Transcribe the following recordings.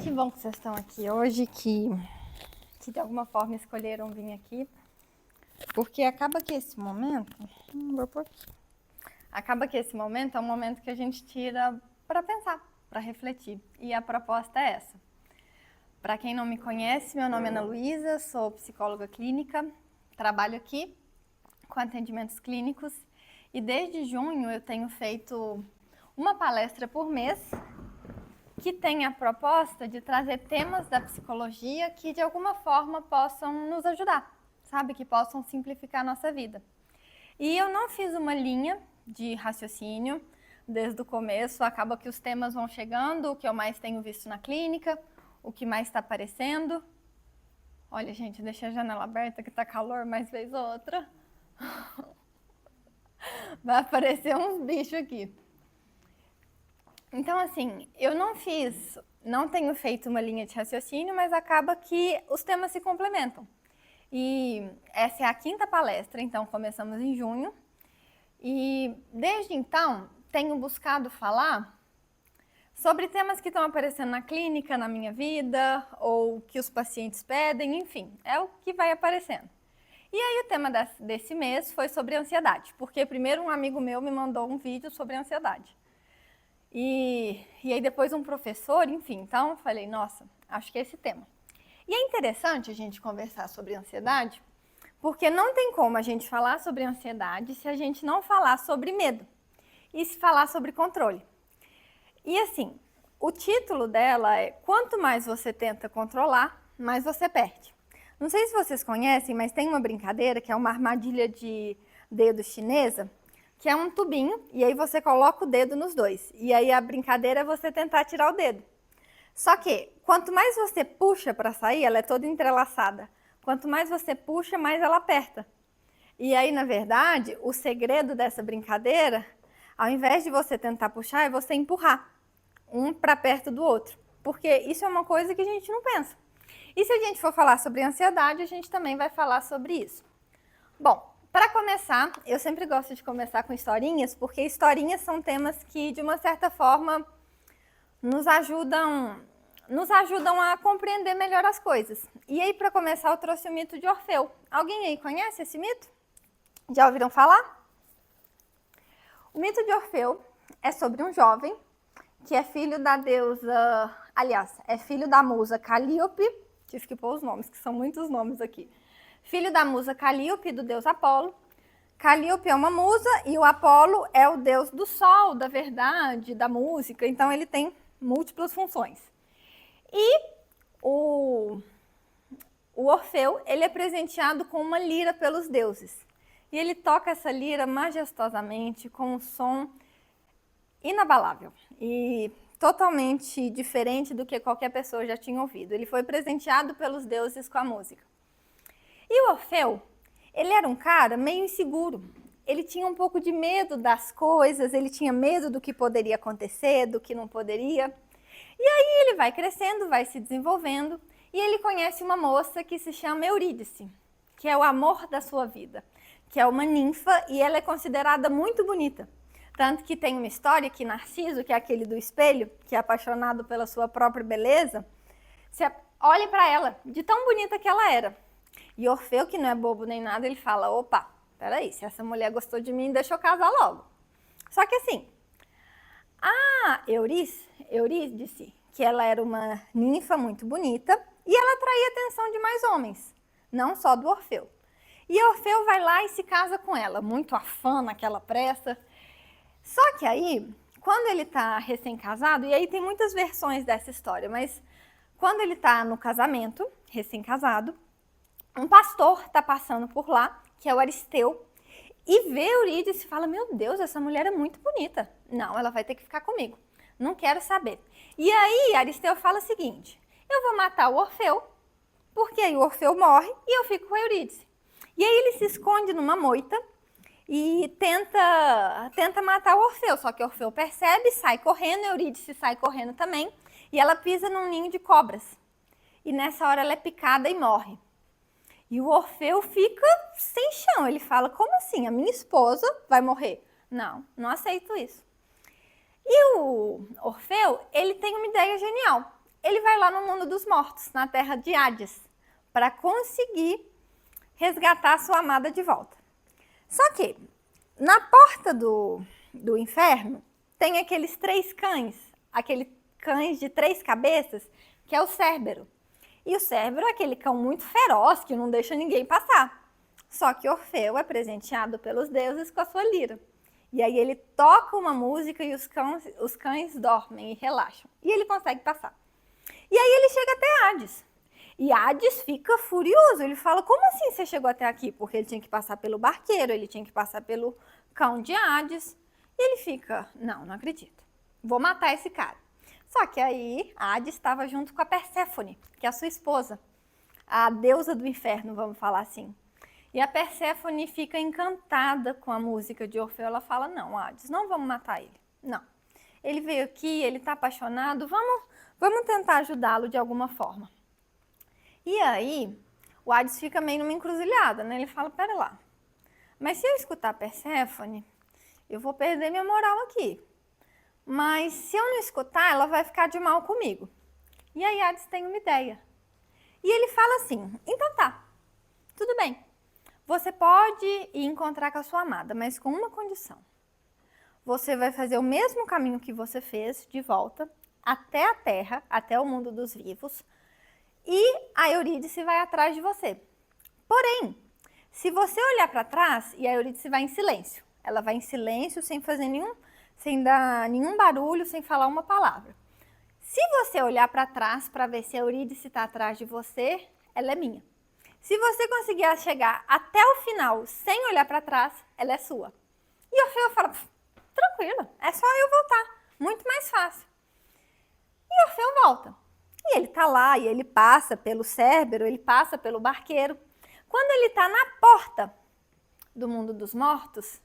Que bom que vocês estão aqui hoje, que de alguma forma escolheram vir aqui, porque acaba que esse momento, é um momento que a gente tira para pensar, para refletir, e a proposta é essa. Para quem não me conhece, meu nome é Ana Luísa, sou psicóloga clínica, trabalho aqui com atendimentos clínicos e desde junho eu tenho feito uma palestra por mês que tem a proposta de trazer temas da psicologia que de alguma forma possam nos ajudar, sabe? Que possam simplificar a nossa vida. E eu não fiz uma linha de raciocínio desde o começo, acaba que os temas vão chegando, o que eu mais tenho visto na clínica, o que mais está aparecendo. Olha, gente, deixei a janela aberta que tá calor, mais vez ou outra. Vai aparecer uns bichos aqui. Então, assim, eu não tenho feito uma linha de raciocínio, mas acaba que os temas se complementam. E essa é a 5ª palestra, então começamos em junho. E desde então, tenho buscado falar sobre temas que estão aparecendo na clínica, na minha vida, ou que os pacientes pedem, enfim, é o que vai aparecendo. E aí o tema desse mês foi sobre ansiedade, porque primeiro um amigo meu me mandou um vídeo sobre ansiedade. E aí depois um professor, enfim, então falei, nossa, acho que é esse tema. E é interessante a gente conversar sobre ansiedade, porque não tem como a gente falar sobre ansiedade se a gente não falar sobre medo e se falar sobre controle. E assim, o título dela é Quanto mais você tenta controlar, mais você perde. Não sei se vocês conhecem, mas tem uma brincadeira que é uma armadilha de dedo chinesa, que é um tubinho, e aí você coloca o dedo nos dois. E aí a brincadeira é você tentar tirar o dedo. Só que, quanto mais você puxa para sair, ela é toda entrelaçada. Quanto mais você puxa, mais ela aperta. E aí, na verdade, o segredo dessa brincadeira, ao invés de você tentar puxar, é você empurrar um para perto do outro. Porque isso é uma coisa que a gente não pensa. E se a gente for falar sobre ansiedade, a gente também vai falar sobre isso. Bom, para começar, eu sempre gosto de começar com historinhas, porque historinhas são temas que, de uma certa forma, nos ajudam a compreender melhor as coisas. E aí, para começar, eu trouxe o mito de Orfeu. Alguém aí conhece esse mito? Já ouviram falar? O mito de Orfeu é sobre um jovem que é filho da deusa... Aliás, é filho da musa Calíope. Tive que pôr os nomes, que são muitos nomes aqui. Filho da musa Calíope, do deus Apolo. Calíope é uma musa e o Apolo é o deus do sol, da verdade, da música. Então, ele tem múltiplas funções. E o Orfeu, ele é presenteado com uma lira pelos deuses. E ele toca essa lira majestosamente, com um som inabalável e totalmente diferente do que qualquer pessoa já tinha ouvido. Ele foi presenteado pelos deuses com a música. E o Orfeu, ele era um cara meio inseguro. Ele tinha um pouco de medo das coisas, ele tinha medo do que poderia acontecer, do que não poderia. E aí ele vai crescendo, vai se desenvolvendo, e ele conhece uma moça que se chama Eurídice, que é o amor da sua vida, que é uma ninfa, e ela é considerada muito bonita. Tanto que tem uma história que Narciso, que é aquele do espelho, que é apaixonado pela sua própria beleza, você olha para ela, de tão bonita que ela era. E Orfeu, que não é bobo nem nada, ele fala, opa, peraí, se essa mulher gostou de mim, deixa eu casar logo. Só que assim, a Eurídice, que ela era uma ninfa muito bonita, e ela atraía a atenção de mais homens, não só do Orfeu. E Orfeu vai lá e se casa com ela, muito afã naquela pressa. Só que aí, quando ele está recém-casado, e aí tem muitas versões dessa história, mas quando ele está no casamento, recém-casado, um pastor está passando por lá, que é o Aristeu, e vê Eurídice e fala, meu Deus, essa mulher é muito bonita. Não, ela vai ter que ficar comigo. Não quero saber. E aí Aristeu fala o seguinte, eu vou matar o Orfeu, porque aí o Orfeu morre e eu fico com a Eurídice. E aí ele se esconde numa moita e tenta matar o Orfeu, só que o Orfeu percebe, sai correndo, Eurídice sai correndo também, e ela pisa num ninho de cobras. E nessa hora ela é picada e morre. E o Orfeu fica sem chão, ele fala, como assim? A minha esposa vai morrer? Não, não aceito isso. E o Orfeu, ele tem uma ideia genial. ele vai lá no mundo dos mortos, na terra de Hades, para conseguir resgatar sua amada de volta. Só que na porta do inferno tem aqueles 3 cães, aqueles cães de 3 cabeças, que é o Cérbero. E o Cérbero é aquele cão muito feroz que não deixa ninguém passar. Só que Orfeu é presenteado pelos deuses com a sua lira. E aí ele toca uma música e os cães dormem e relaxam. E ele consegue passar. E aí ele chega até Hades. E Hades fica furioso. Ele fala, como assim você chegou até aqui? Porque ele tinha que passar pelo barqueiro, ele tinha que passar pelo cão de Hades. E ele fica, não acredito. Vou matar esse cara. Só que aí Hades estava junto com a Perséfone, que é a sua esposa. A deusa do inferno, vamos falar assim. E a Perséfone fica encantada com a música de Orfeu. Ela fala, não, Hades, não vamos matar ele. Não. Ele veio aqui, ele está apaixonado, vamos tentar ajudá-lo de alguma forma. E aí, o Hades fica meio numa encruzilhada, né? Ele fala, pera lá, mas se eu escutar Perséfone, eu vou perder minha moral aqui. Mas se eu não escutar, ela vai ficar de mal comigo. E aí Hades tem uma ideia. E ele fala assim, então tá, tudo bem. Você pode ir encontrar com a sua amada, mas com uma condição. Você vai fazer o mesmo caminho que você fez, de volta, até a Terra, até o mundo dos vivos, e a Eurídice vai atrás de você. Porém, se você olhar para trás, e a Eurídice vai em silêncio, ela vai em silêncio, sem fazer sem dar nenhum barulho, sem falar uma palavra. Se você olhar para trás para ver se a Eurídice está atrás de você, ela é minha. Se você conseguir chegar até o final sem olhar para trás, ela é sua. E Orfeu fala, tranquilo, é só eu voltar, muito mais fácil. E Orfeu volta. E ele tá lá, e ele passa pelo Cérbero, ele passa pelo barqueiro. Quando ele está na porta do mundo dos mortos,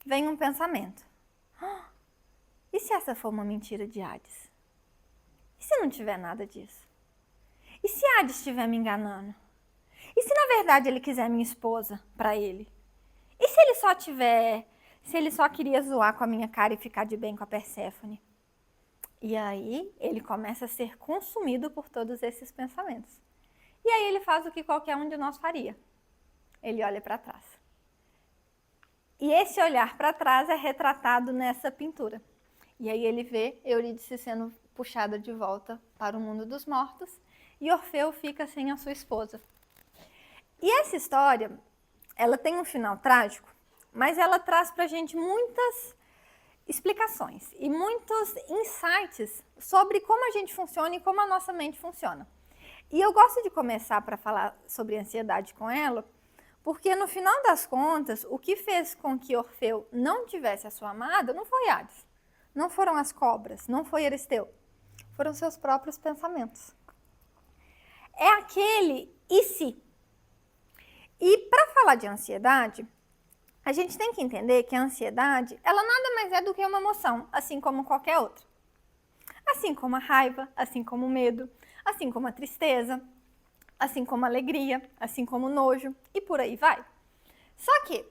vem um pensamento. E se essa for uma mentira de Hades? E se não tiver nada disso? E se Hades estiver me enganando? E se na verdade ele quiser minha esposa para ele? E se ele só queria zoar com a minha cara e ficar de bem com a Perséfone? E aí ele começa a ser consumido por todos esses pensamentos. E aí ele faz o que qualquer um de nós faria. Ele olha para trás. E esse olhar para trás é retratado nessa pintura. E aí ele vê Eurídice sendo puxada de volta para o mundo dos mortos e Orfeu fica sem a sua esposa. E essa história, ela tem um final trágico, mas ela traz para a gente muitas explicações e muitos insights sobre como a gente funciona e como a nossa mente funciona. E eu gosto de começar para falar sobre ansiedade com ela, porque no final das contas, o que fez com que Orfeu não tivesse a sua amada não foi Hades, não foram as cobras, não foi Euristeu, foram seus próprios pensamentos. É aquele e se. E para falar de ansiedade, a gente tem que entender que a ansiedade, ela nada mais é do que uma emoção, assim como qualquer outra. Assim como a raiva, assim como o medo, assim como a tristeza, assim como a alegria, assim como o nojo e por aí vai. Só que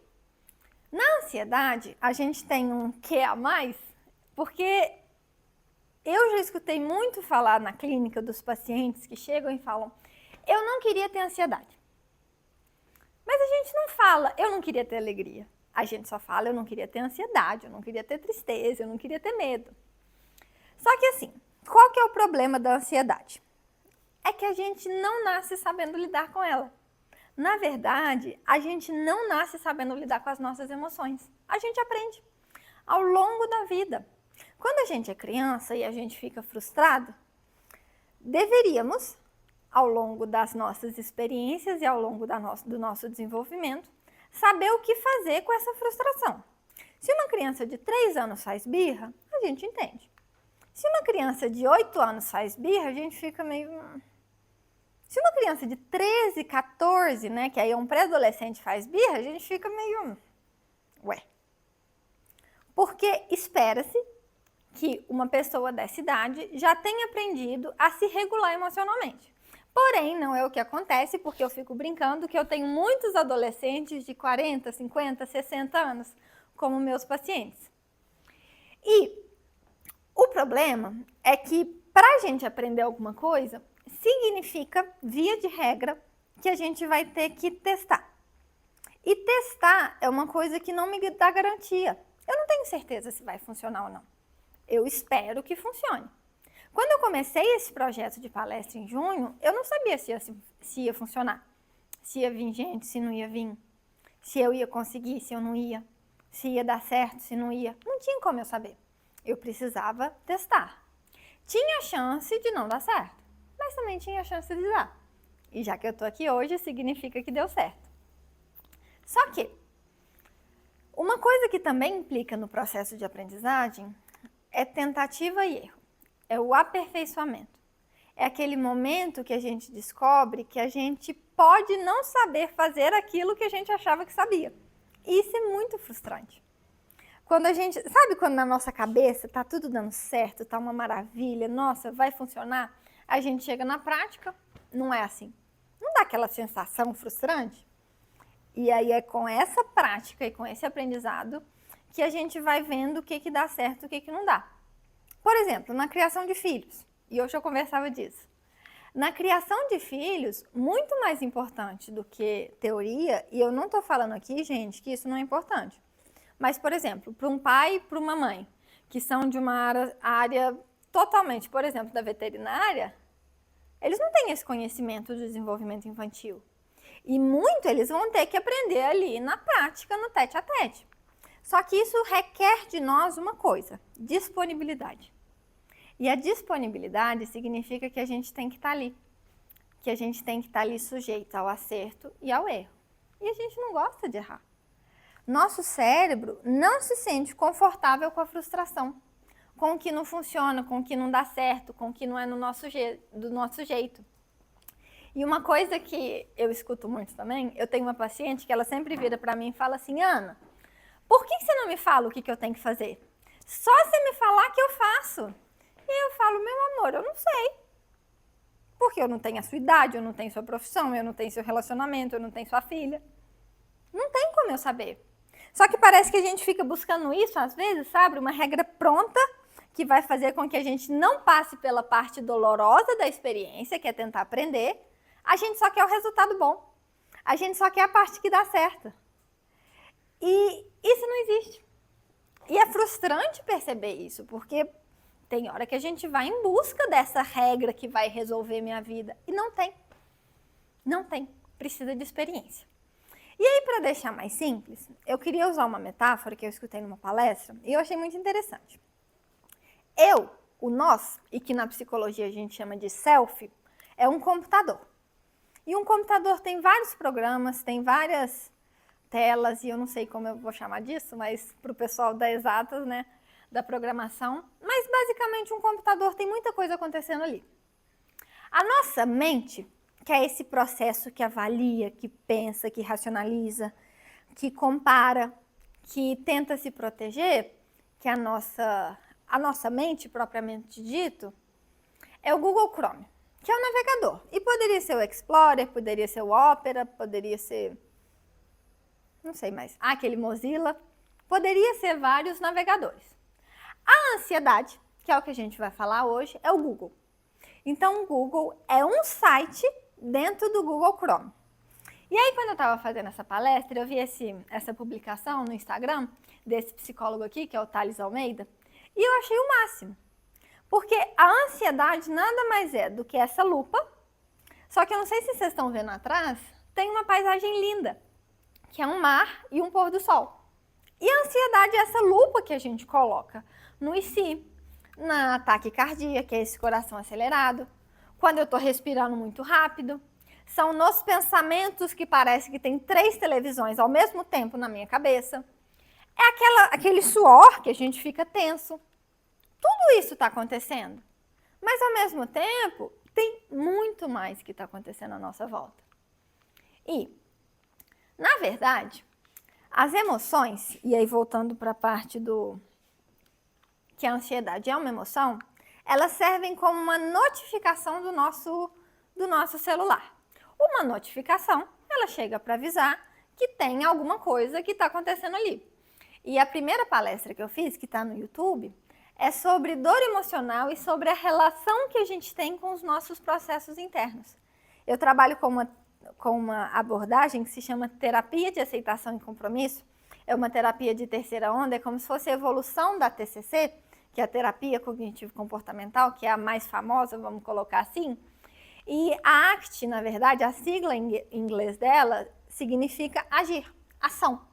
na ansiedade a gente tem um quê a mais, porque eu já escutei muito falar na clínica dos pacientes que chegam e falam, eu não queria ter ansiedade. Mas a gente não fala, eu não queria ter alegria. A gente só fala, eu não queria ter ansiedade, eu não queria ter tristeza, eu não queria ter medo. Só que assim, qual que é o problema da ansiedade? É que a gente não nasce sabendo lidar com ela. Na verdade, a gente não nasce sabendo lidar com as nossas emoções. A gente aprende ao longo da vida. Quando a gente é criança e a gente fica frustrado, deveríamos, ao longo das nossas experiências e ao longo do nosso desenvolvimento, saber o que fazer com essa frustração. Se uma criança de 3 anos faz birra, a gente entende. Se uma criança de 8 anos faz birra, a gente fica meio... Se uma criança de 13, 14, né, que aí é um pré-adolescente faz birra, a gente fica meio... Ué. Porque espera-se que uma pessoa dessa idade já tenha aprendido a se regular emocionalmente. Porém, não é o que acontece, porque eu fico brincando que eu tenho muitos adolescentes de 40, 50, 60 anos como meus pacientes. E o problema é que para a gente aprender alguma coisa, significa, via de regra, que a gente vai ter que testar. E testar é uma coisa que não me dá garantia. Eu não tenho certeza se vai funcionar ou não. Eu espero que funcione. Quando eu comecei esse projeto de palestra em junho, eu não sabia se ia funcionar. Se ia vir gente, se não ia vir. Se eu ia conseguir, se eu não ia. Se ia dar certo, se não ia. Não tinha como eu saber. Eu precisava testar. Tinha chance de não dar certo, mas também tinha chance de dar. E já que eu tô aqui hoje, significa que deu certo. Só que, uma coisa que também implica no processo de aprendizagem é tentativa e erro. É o aperfeiçoamento. É aquele momento que a gente descobre que a gente pode não saber fazer aquilo que a gente achava que sabia. E isso é muito frustrante. Quando a gente, sabe quando na nossa cabeça tá tudo dando certo, tá uma maravilha, nossa, vai funcionar? A gente chega na prática, não é assim. Não dá aquela sensação frustrante? E aí é com essa prática e com esse aprendizado que a gente vai vendo o que dá certo e o que não dá. Por exemplo, na criação de filhos, e hoje eu conversava disso. Na criação de filhos, muito mais importante do que teoria, e eu não estou falando aqui, gente, que isso não é importante. Mas, por exemplo, para um pai e para uma mãe, que são de uma área totalmente, por exemplo, da veterinária, eles não têm esse conhecimento do desenvolvimento infantil. E muito eles vão ter que aprender ali na prática, no tete-a-tete. Só que isso requer de nós uma coisa, disponibilidade. E a disponibilidade significa que a gente tem que estar ali. Que a gente tem que estar ali sujeito ao acerto e ao erro. E a gente não gosta de errar. Nosso cérebro não se sente confortável com a frustração, com o que não funciona, com o que não dá certo, com o que não é do nosso jeito. E uma coisa que eu escuto muito também, eu tenho uma paciente que ela sempre vira para mim e fala assim, Ana, por que você não me fala o que eu tenho que fazer? Só você me falar que eu faço. E eu falo, meu amor, eu não sei. Porque eu não tenho a sua idade, eu não tenho sua profissão, eu não tenho seu relacionamento, eu não tenho sua filha. Não tem como eu saber. Só que parece que a gente fica buscando isso, às vezes, sabe? Uma regra pronta que vai fazer com que a gente não passe pela parte dolorosa da experiência, que é tentar aprender. A gente só quer o resultado bom. A gente só quer a parte que dá certo. E isso não existe. E é frustrante perceber isso, porque tem hora que a gente vai em busca dessa regra que vai resolver minha vida. E não tem. Não tem. Precisa de experiência. E aí, para deixar mais simples, eu queria usar uma metáfora que eu escutei numa palestra e eu achei muito interessante. Eu, o nós, e que na psicologia a gente chama de self, é um computador. E um computador tem vários programas, tem várias telas, e eu não sei como eu vou chamar disso, mas para o pessoal da exatas, né, da programação. Mas basicamente um computador tem muita coisa acontecendo ali. A nossa mente, que é esse processo que avalia, que pensa, que racionaliza, que compara, que tenta se proteger, que é a nossa mente propriamente dito, é o Google Chrome, que é o navegador. E poderia ser o Explorer, poderia ser o Opera, poderia ser, não sei mais, aquele Mozilla, poderia ser vários navegadores. A ansiedade, que é o que a gente vai falar hoje, é o Google. Então, o Google é um site dentro do Google Chrome. E aí, quando eu estava fazendo essa palestra, eu vi essa publicação no Instagram desse psicólogo aqui, que é o Thales Almeida, e eu achei o máximo. Porque a ansiedade nada mais é do que essa lupa, só que eu não sei se vocês estão vendo atrás, tem uma paisagem linda, que é um mar e um pôr do sol. E a ansiedade é essa lupa que a gente coloca no IC, na taquicardia, que é esse coração acelerado, quando eu estou respirando muito rápido, são nos pensamentos que parece que tem 3 televisões ao mesmo tempo na minha cabeça, é aquele suor que a gente fica tenso. Tudo isso está acontecendo, mas ao mesmo tempo tem muito mais que está acontecendo à nossa volta. E, na verdade, as emoções, e aí voltando para a parte que a ansiedade é uma emoção, elas servem como uma notificação do nosso celular. Uma notificação, ela chega para avisar que tem alguma coisa que está acontecendo ali. E a primeira palestra que eu fiz, que está no YouTube, é sobre dor emocional e sobre a relação que a gente tem com os nossos processos internos. Eu trabalho com uma abordagem que se chama terapia de aceitação e compromisso. É uma terapia de terceira onda, é como se fosse a evolução da TCC, que é a terapia cognitivo-comportamental, que é a mais famosa, vamos colocar assim. E a ACT, na verdade, a sigla em inglês dela significa agir, ação.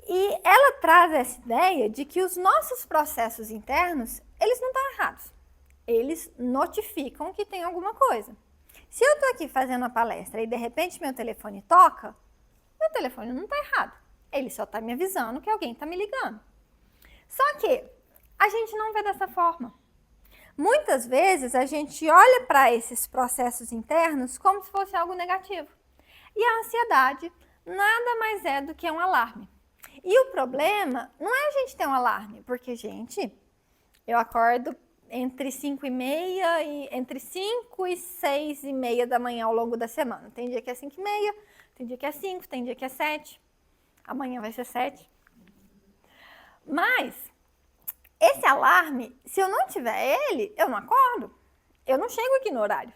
E ela traz essa ideia de que os nossos processos internos, eles não estão errados. Eles notificam que tem alguma coisa. Se eu estou aqui fazendo a palestra e de repente meu telefone toca, meu telefone não está errado. Ele só está me avisando que alguém está me ligando. Só que a gente não vê dessa forma. Muitas vezes a gente olha para esses processos internos como se fosse algo negativo. E a ansiedade nada mais é do que um alarme. E o problema não é a gente ter um alarme, porque, gente, eu acordo entre 5 e 6 e meia da manhã ao longo da semana. Tem dia que é 5 e meia, tem dia que é 5, tem dia que é 7. Amanhã vai ser 7. Mas esse alarme, se eu não tiver ele, eu não acordo. Eu não chego aqui no horário.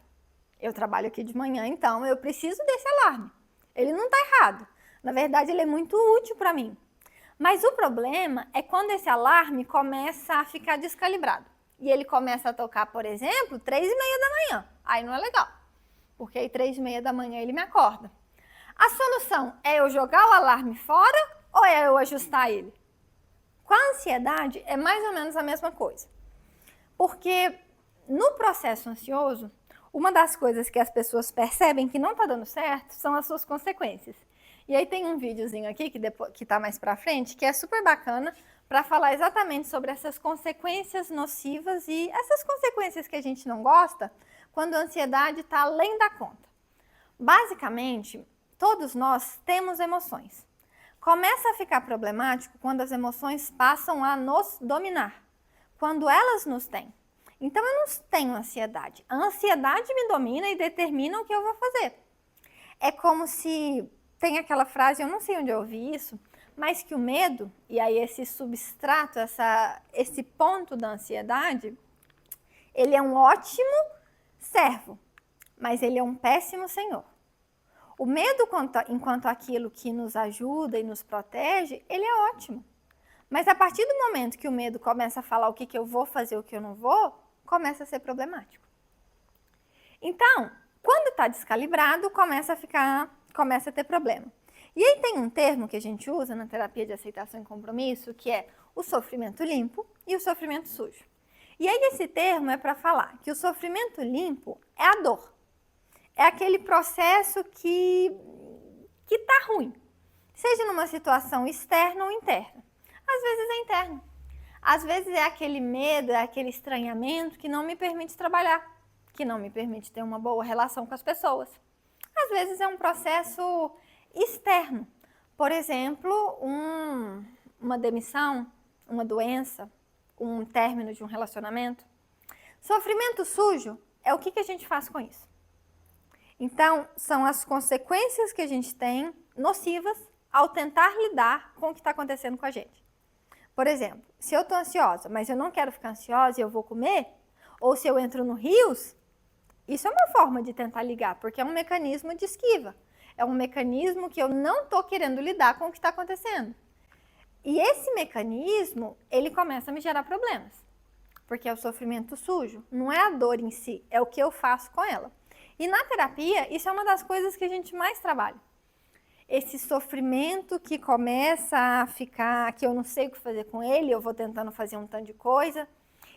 Eu trabalho aqui de manhã, então eu preciso desse alarme. Ele não está errado. Na verdade, ele é muito útil para mim. Mas o problema é quando esse alarme começa a ficar descalibrado. E ele começa a tocar, por exemplo, 3 e meia da manhã. Aí não é legal, porque aí 3 e meia da manhã ele me acorda. A solução é eu jogar o alarme fora ou é eu ajustar ele? Com a ansiedade é mais ou menos a mesma coisa. Porque no processo ansioso, uma das coisas que as pessoas percebem que não está dando certo são as suas consequências. E aí tem um videozinho aqui que tá mais pra frente, que é super bacana para falar exatamente sobre essas consequências nocivas e essas consequências que a gente não gosta quando a ansiedade está além da conta. Basicamente, todos nós temos emoções. Começa a ficar problemático quando as emoções passam a nos dominar, quando elas nos têm. Então eu não tenho ansiedade. A ansiedade me domina e determina o que eu vou fazer. É como se tem aquela frase, eu não sei onde eu ouvi isso, mas que o medo, e aí esse substrato, esse ponto da ansiedade, ele é um ótimo servo, mas ele é um péssimo senhor. O medo, enquanto aquilo que nos ajuda e nos protege, ele é ótimo. Mas a partir do momento que o medo começa a falar o que eu vou fazer, o que eu não vou, começa a ser problemático. Então, quando está descalibrado, começa a ter problema. E aí tem um termo que a gente usa na terapia de aceitação e compromisso, que é o sofrimento limpo e o sofrimento sujo. E aí esse termo é para falar que o sofrimento limpo é a dor. É aquele processo que tá ruim, seja numa situação externa ou interna. Às vezes é interno. Às vezes é aquele medo, é aquele estranhamento que não me permite trabalhar, que não me permite ter uma boa relação com as pessoas. Às vezes é um processo externo. Por exemplo, uma demissão, uma doença, um término de um relacionamento. Sofrimento sujo é o que a gente faz com isso. Então, são as consequências que a gente tem nocivas ao tentar lidar com o que está acontecendo com a gente. Por exemplo, se eu estou ansiosa, mas eu não quero ficar ansiosa e eu vou comer, ou se eu entro no rios, isso é uma forma de tentar ligar, porque é um mecanismo de esquiva. É um mecanismo que eu não estou querendo lidar com o que está acontecendo. E esse mecanismo, ele começa a me gerar problemas, porque é o sofrimento sujo, não é a dor em si, é o que eu faço com ela. E na terapia, isso é uma das coisas que a gente mais trabalha. Esse sofrimento que começa a ficar, que eu não sei o que fazer com ele, eu vou tentando fazer um tanto de coisa.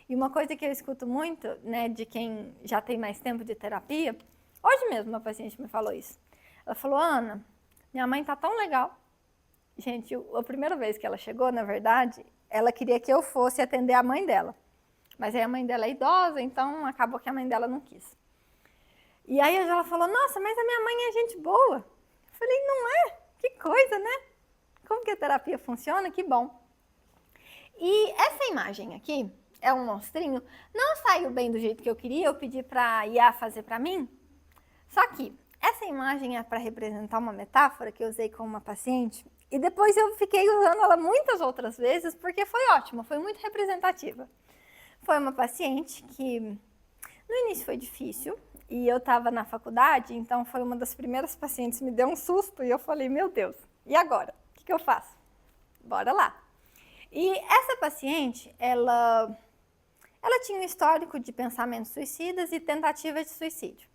E uma coisa que eu escuto muito, né, de quem já tem mais tempo de terapia, hoje mesmo uma paciente me falou isso. Ela falou, Ana, minha mãe tá tão legal. Gente, a primeira vez que ela chegou, na verdade, ela queria que eu fosse atender a mãe dela. Mas aí a mãe dela é idosa, então acabou que a mãe dela não quis. E aí ela falou, nossa, mas a minha mãe é gente boa. Eu falei, não é? Que coisa, né? Como que a terapia funciona? Que bom. E essa imagem aqui é um monstrinho. Não saiu bem do jeito que eu queria, eu pedi para a IA fazer para mim. Só que essa imagem é para representar uma metáfora que eu usei com uma paciente. E depois eu fiquei usando ela muitas outras vezes, porque foi ótima, foi muito representativa. Foi uma paciente que no início foi difícil, e eu estava na faculdade, então foi uma das primeiras pacientes que me deu um susto, e eu falei, meu Deus, e agora? O que eu faço? Bora lá. E essa paciente, ela tinha um histórico de pensamentos suicidas e tentativas de suicídio.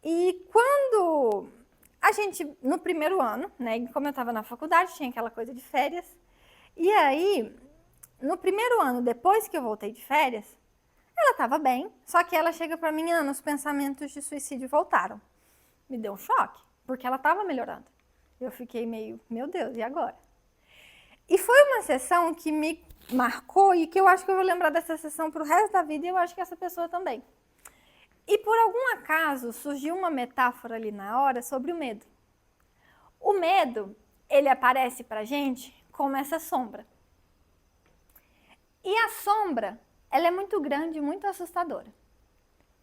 E quando a gente, no primeiro ano, né, como eu estava na faculdade, tinha aquela coisa de férias, e aí, no primeiro ano, depois que eu voltei de férias, ela estava bem, só que ela chega para mim, Ana, os pensamentos de suicídio voltaram. Me deu um choque, porque ela estava melhorando. Eu fiquei meio, meu Deus, e agora? E foi uma sessão que me marcou e que eu acho que eu vou lembrar dessa sessão para o resto da vida e eu acho que essa pessoa também. E por algum acaso surgiu uma metáfora ali na hora sobre o medo. O medo, ele aparece pra gente como essa sombra. E a sombra, ela é muito grande, muito assustadora.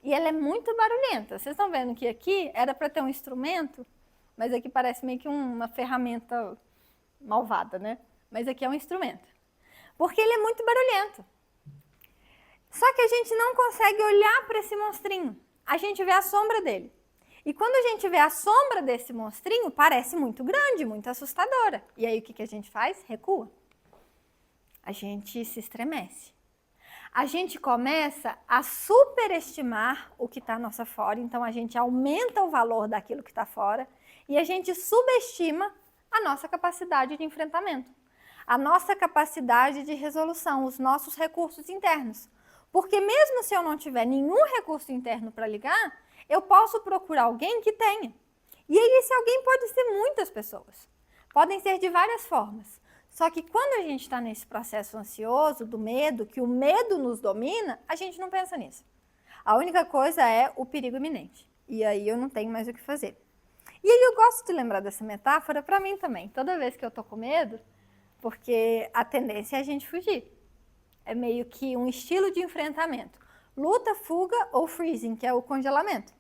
E ela é muito barulhenta. Vocês estão vendo que aqui era para ter um instrumento, mas aqui parece meio que uma ferramenta malvada, né? Mas aqui é um instrumento. Porque ele é muito barulhento. Só que a gente não consegue olhar para esse monstrinho. A gente vê a sombra dele. E quando a gente vê a sombra desse monstrinho, parece muito grande, muito assustadora. E aí o que a gente faz? Recua. A gente se estremece. A gente começa a superestimar o que está à nossa fora, então a gente aumenta o valor daquilo que está fora e a gente subestima a nossa capacidade de enfrentamento, a nossa capacidade de resolução, os nossos recursos internos. Porque mesmo se eu não tiver nenhum recurso interno para ligar, eu posso procurar alguém que tenha. E aí esse alguém pode ser muitas pessoas. Podem ser de várias formas. Só que quando a gente está nesse processo ansioso, do medo, que o medo nos domina, a gente não pensa nisso. A única coisa é o perigo iminente. E aí eu não tenho mais o que fazer. E aí eu gosto de lembrar dessa metáfora para mim também. Toda vez que eu tô com medo, porque a tendência é a gente fugir. É meio que um estilo de enfrentamento. Luta, fuga ou freezing, que é o congelamento.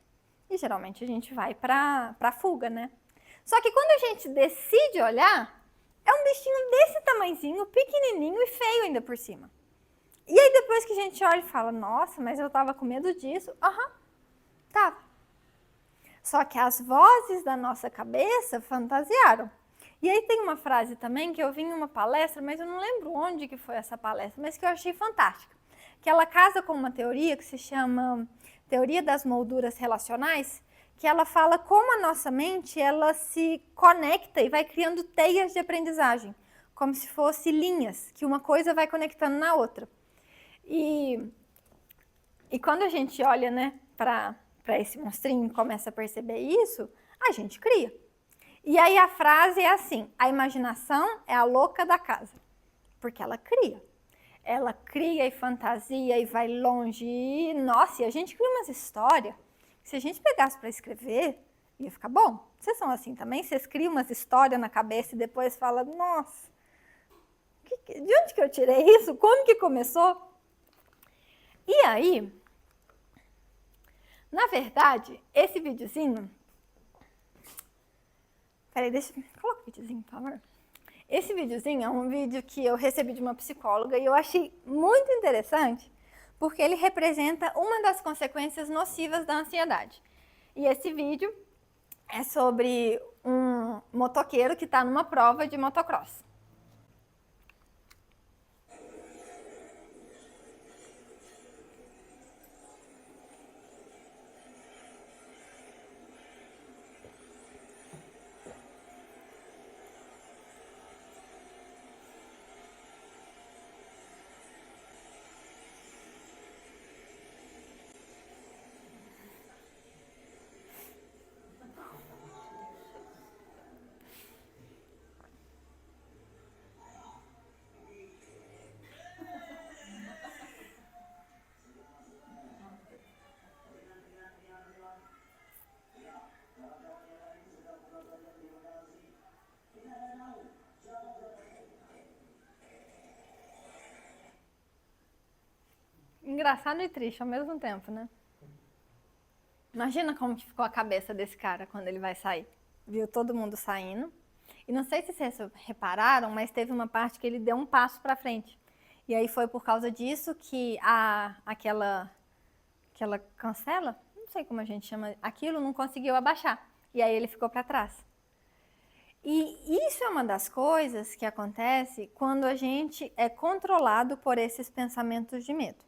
E geralmente a gente vai para fuga, né? Só que quando a gente decide olhar, é um bichinho desse tamanhozinho, pequenininho e feio ainda por cima. E aí depois que a gente olha e fala, nossa, mas eu tava com medo disso. Aham, tava. Só que as vozes da nossa cabeça fantasiaram. E aí tem uma frase também que eu vi em uma palestra, mas eu não lembro onde que foi essa palestra, mas que eu achei fantástica. Que ela casa com uma teoria que se chama Teoria das Molduras Relacionais, que ela fala como a nossa mente ela se conecta e vai criando teias de aprendizagem, como se fosse linhas, que uma coisa vai conectando na outra. E quando a gente olha, né, para esse monstrinho e começa a perceber isso, a gente cria. E aí a frase é assim, a imaginação é a louca da casa, porque ela cria. Ela cria e fantasia e vai longe e, nossa, e a gente cria umas histórias. Se a gente pegasse para escrever, ia ficar bom. Vocês são assim também? Vocês criam umas histórias na cabeça e depois falam, nossa, de onde que eu tirei isso? Como que começou? E aí, na verdade, esse videozinho... Peraí, coloca o videozinho, por favor. Esse videozinho é um vídeo que eu recebi de uma psicóloga e eu achei muito interessante, porque ele representa uma das consequências nocivas da ansiedade. E esse vídeo é sobre um motoqueiro que está numa prova de motocross. Engraçado e triste ao mesmo tempo, né? Imagina como que ficou a cabeça desse cara quando ele vai sair. Viu todo mundo saindo. E não sei se vocês repararam, mas teve uma parte que ele deu um passo para frente. E aí foi por causa disso que aquela cancela, não sei como a gente chama, aquilo não conseguiu abaixar. E aí ele ficou para trás. E isso é uma das coisas que acontece quando a gente é controlado por esses pensamentos de medo.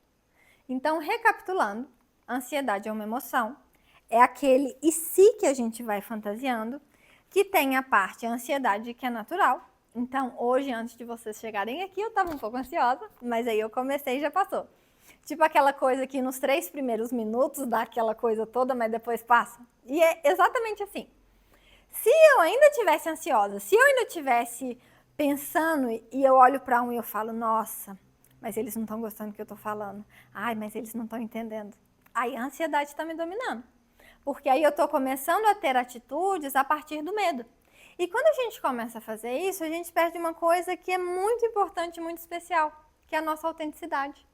Então, recapitulando, a ansiedade é uma emoção, é aquele e se que a gente vai fantasiando, que tem a parte a ansiedade que é natural. Então, hoje, antes de vocês chegarem aqui, eu estava um pouco ansiosa, mas aí eu comecei e já passou. Tipo aquela coisa que nos 3 primeiros minutos dá aquela coisa toda, mas depois passa. E é exatamente assim. Se eu ainda estivesse ansiosa, se eu ainda estivesse pensando e eu olho para um e eu falo, nossa, mas eles não estão gostando do que eu estou falando. Ai, mas eles não estão entendendo. Aí a ansiedade está me dominando. Porque aí eu estou começando a ter atitudes a partir do medo. E quando a gente começa a fazer isso, a gente perde uma coisa que é muito importante e muito especial, que é a nossa autenticidade.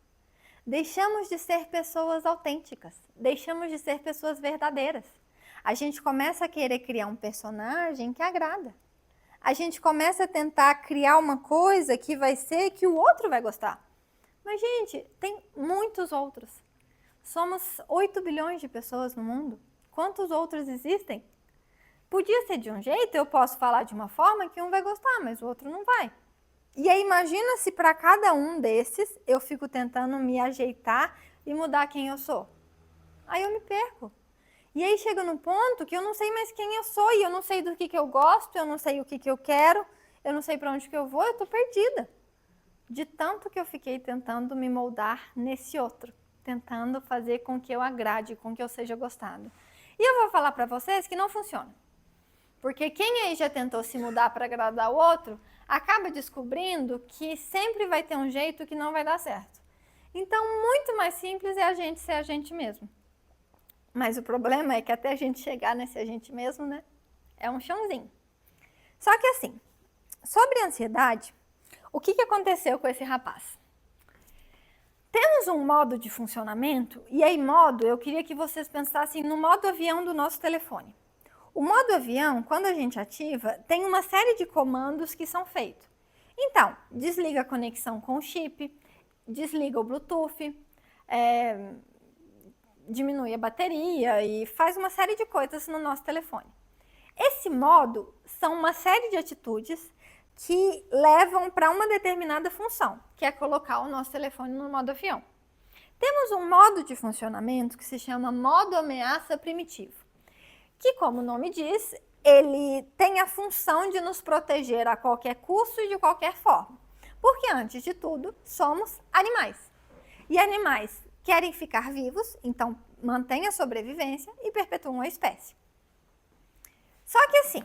Deixamos de ser pessoas autênticas, deixamos de ser pessoas verdadeiras. A gente começa a querer criar um personagem que agrada. A gente começa a tentar criar uma coisa que vai ser que o outro vai gostar. Mas, gente, tem muitos outros. Somos 8 bilhões de pessoas no mundo. Quantos outros existem? Podia ser de um jeito, eu posso falar de uma forma que um vai gostar, mas o outro não vai. E aí imagina se para cada um desses eu fico tentando me ajeitar e mudar quem eu sou. Aí eu me perco. E aí chega no ponto que eu não sei mais quem eu sou, e eu não sei do que eu gosto, eu não sei o que eu quero, eu não sei para onde que eu vou, eu tô perdida. De tanto que eu fiquei tentando me moldar nesse outro, tentando fazer com que eu agrade, com que eu seja gostado. E eu vou falar para vocês que não funciona. Porque quem aí já tentou se mudar para agradar o outro, acaba descobrindo que sempre vai ter um jeito que não vai dar certo. Então, muito mais simples é a gente ser a gente mesmo. Mas o problema é que até a gente chegar nesse a gente mesmo, né, é um chãozinho. Só que assim, sobre a ansiedade, o que aconteceu com esse rapaz? Temos um modo de funcionamento, e aí modo, eu queria que vocês pensassem no modo avião do nosso telefone. O modo avião, quando a gente ativa, tem uma série de comandos que são feitos. Então, desliga a conexão com o chip, desliga o Bluetooth, diminui a bateria e faz uma série de coisas no nosso telefone. Esse modo são uma série de atitudes que levam para uma determinada função, que é colocar o nosso telefone no modo avião. Temos um modo de funcionamento que se chama modo ameaça primitivo, que, como o nome diz, ele tem a função de nos proteger a qualquer custo e de qualquer forma. Porque, antes de tudo, somos animais. E animais querem ficar vivos, então mantêm a sobrevivência e perpetuam a espécie. Só que assim,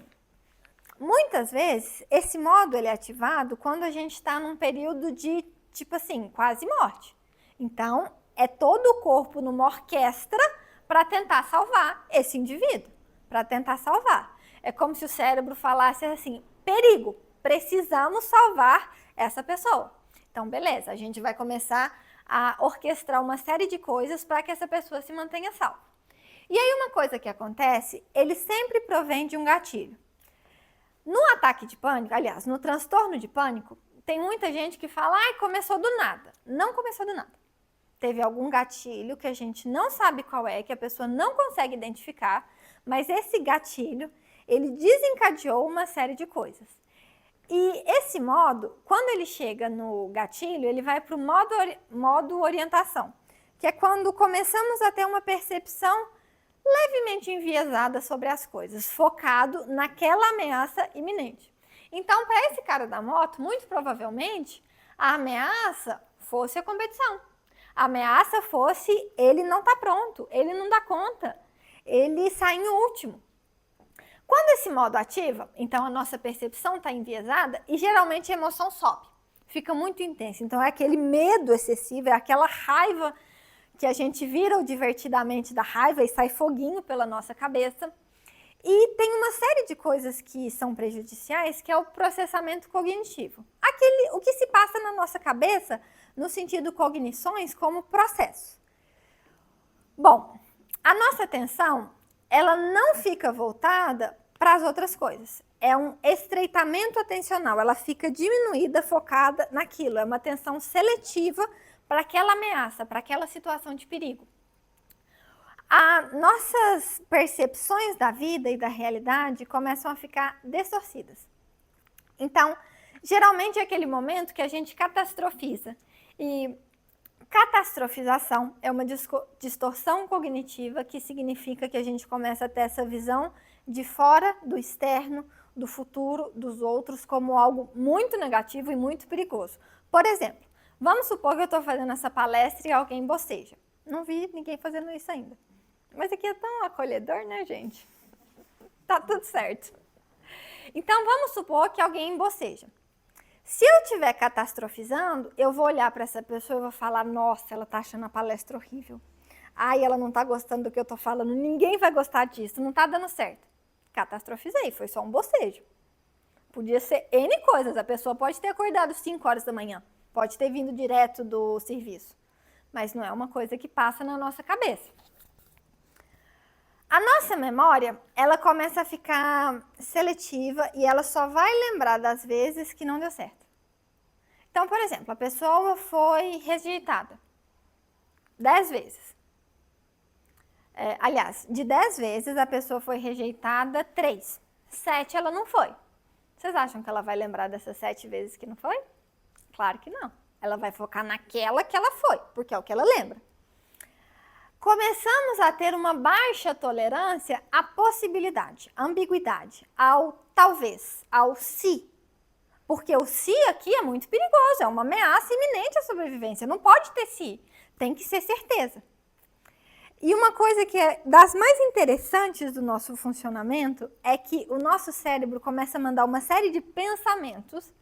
muitas vezes esse modo ele é ativado quando a gente está num período de, tipo assim, quase morte. Então, é todo o corpo numa orquestra para tentar salvar esse indivíduo, para tentar salvar. É como se o cérebro falasse assim, perigo, precisamos salvar essa pessoa. Então, beleza, a gente vai começar a orquestrar uma série de coisas para que essa pessoa se mantenha salva. E aí uma coisa que acontece, ele sempre provém de um gatilho. No ataque de pânico, aliás, no transtorno de pânico, tem muita gente que fala, ai, começou do nada. Não começou do nada. Teve algum gatilho que a gente não sabe qual é, que a pessoa não consegue identificar, mas esse gatilho, ele desencadeou uma série de coisas. E esse modo, quando ele chega no gatilho, ele vai para o modo orientação, que é quando começamos a ter uma percepção levemente enviesada sobre as coisas, focado naquela ameaça iminente. Então, para esse cara da moto, muito provavelmente, a ameaça fosse a competição. A ameaça fosse ele não está pronto, ele não dá conta, ele sai em último. Quando esse modo ativa, então a nossa percepção está enviesada e geralmente a emoção sobe, fica muito intensa. Então é aquele medo excessivo, é aquela raiva que a gente vira o divertidamente da raiva e sai foguinho pela nossa cabeça. E tem uma série de coisas que são prejudiciais, que é o processamento cognitivo. O que se passa na nossa cabeça no sentido cognições como processo. Bom, a nossa atenção, ela não fica voltada para as outras coisas. é um estreitamento atencional, ela fica diminuída, focada naquilo, é uma atenção seletiva para aquela ameaça, para aquela situação de perigo. As nossas percepções da vida e da realidade começam a ficar distorcidas. Então, geralmente é aquele momento que a gente catastrofiza. E catastrofização é uma distorção cognitiva que significa que a gente começa a ter essa visão de fora, do externo, do futuro, dos outros, como algo muito negativo e muito perigoso. Por exemplo, vamos supor que eu estou fazendo essa palestra e alguém boceja. Não vi ninguém fazendo isso ainda. Mas aqui é tão acolhedor, né, gente? Tá tudo certo. Então, vamos supor que alguém boceja. Se eu estiver catastrofizando, eu vou olhar para essa pessoa e vou falar, nossa, ela está achando a palestra horrível. Ai, ela não está gostando do que eu estou falando, ninguém vai gostar disso, não está dando certo. Catastrofizei, foi só um bocejo. Podia ser N coisas, a pessoa pode ter acordado 5 horas da manhã, pode ter vindo direto do serviço, mas não é uma coisa que passa na nossa cabeça. A nossa memória, ela começa a ficar seletiva e ela só vai lembrar das vezes que não deu certo. Então, por exemplo, a pessoa foi rejeitada 10 vezes. Aliás, de 10 vezes a pessoa foi rejeitada 3. 7 ela não foi. Vocês acham que ela vai lembrar dessas 7 vezes que não foi? Claro que não. Ela vai focar naquela que ela foi, porque é o que ela lembra. Começamos a ter uma baixa tolerância à possibilidade, à ambiguidade, ao talvez, ao se. Porque o se aqui é muito perigoso, é uma ameaça iminente à sobrevivência. Não pode ter se, tem que ser certeza. E uma coisa que é das mais interessantes do nosso funcionamento é que o nosso cérebro começa a mandar uma série de pensamentos